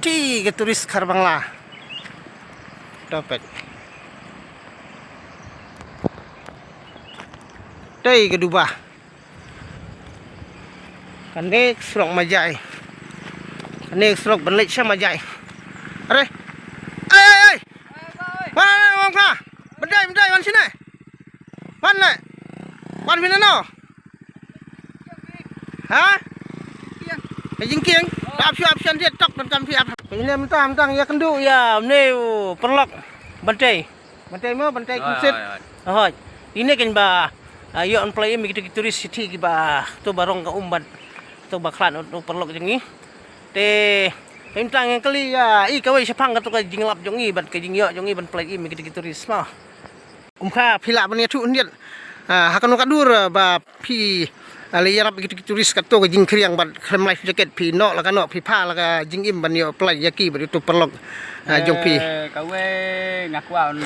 City ke turis Karbangla. Dapat. Đây ke Dubah. Kanek serok majai. Kanek serok belik sama majai. Are. Ai. Mana orang kah? Bendai wan sini. Wan le. Wan pina no. Hah? Jingking. Option dia tok dan kan piap. Ini mentang ya kendu ya ni perlok bantai. Bantai mo bantai kusit. Oh. Ini kan ba ayo on play mi gitu turis city ki ba to barong ka umbat to baklan to perlok jengi. Te mentang yang kali ya i kawai sepang ka to ka jinglap jongi ban ka jingyo jongi ban play mi gitu turis mah. Umkha phila ban tu ndiat. Hakanu kadur ba pi ali yarap gitu turis kato ke jing kriang ban krem life jacket pi no la kano pi pha la ka jing im ban yo play yaki ba itu perlok jong pi kawe ngaku an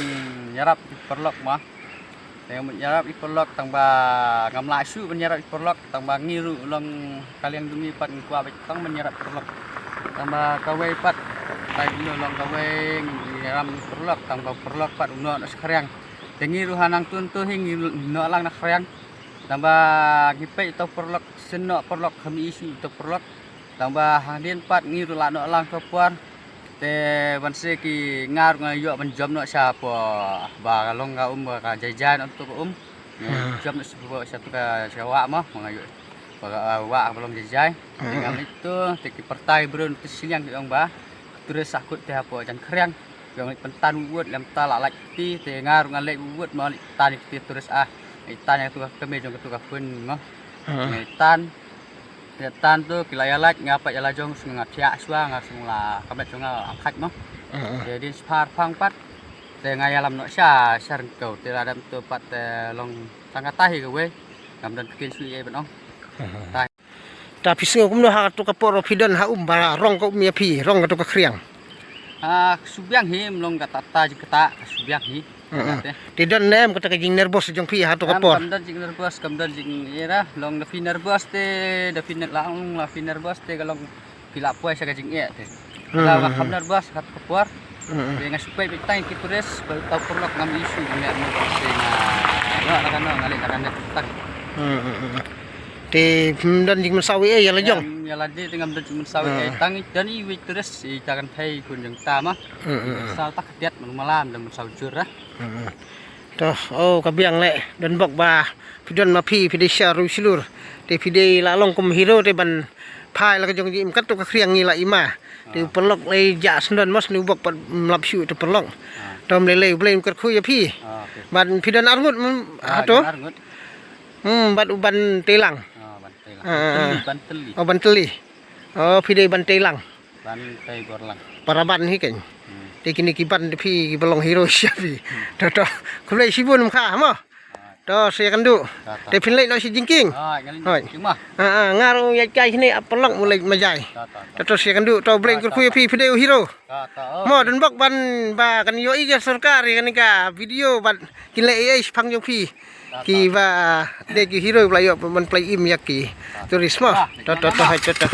yarap perlok mah yang yarap perlok tang ba ngamla su ban yarap perlok tang ba ngiru long kalian dumi pat ngaku ba tang ban yarap perlok tang ba kawe pat tai no long kawe yaram perlok tang ba perlok pat no sekriang tengiru hanang tuntu hing no lang na kriang tambah gipe itu perlok senok perlok kami isi itu perlok tambah hangdian pat ngiru lano lang kepuan te banse ki ngar ngayo menjam no siapa ba kalong ka ka jajan untuk jam no satu ka sewa mah ngayo ba wa belum jajan dengan itu teki pertai brun siliang yang ba terus sakut te apa jan kriang yang pentan buat lem talak lagi te ngar ngalek buat mal tarik terus itan yang tukar kami jong tukar pun mah itan tu kilayalat ngapa jala jong sungat sia sua ngasung la kami jong angkat mah jadi separ pangpat te ngayalam no sia kau te adam tu pat long sangatahi ke we gamdan bikin sui e benong tapi singo kumno ha to ka poro pidon ha bala rong ko mia pi rong ka to ka kriang subyang him long kata kata subyang hi tidak nem kata kajing nervous jong pi hatu kapor. Kamdan jing nervous, kamdan jing era long the nervous te the fin lang la fin nervous te galong pila puai sa kajing e te. La kam nervous hat kapor. Dengan supaya bitang kitures tau perlok ngam isu ngar mo se na la kana ngali kana tak. Te dan jing mensawi e ya la jong. Ya la de ngam dan jing mensawi e tang dan i witures si jangan pai kun jeng tama. Sal tak diat malam dan mensawjur ah. Toh oh kabiang le dan bok ba pidon ma pi pide syaru silur te pide la long kum hero te ban phai la ka jong jim kat to ka kriang ngi la ima te perlok le ja sendon mas nu bok pat mlap syu te perlok tom le blem kat khu ya pi ban pidon arngut ato bat uban telang ban teli oh ban teli oh pide ban telang ban tei gorlang paraban hi ken te kini kiban pi belong hero siapi to kulai sibun kha mo to sia kandu te pinlai no si jingking hoi ngaru ya kai sini apelong mulai majai to sia kandu to bleng ku pi video hero mo dan bok ban ba kan yo i sarkar kan ka video ban kilai ai phang jong pi ki ba de ki hero playo ban play im yakki turismo to hai to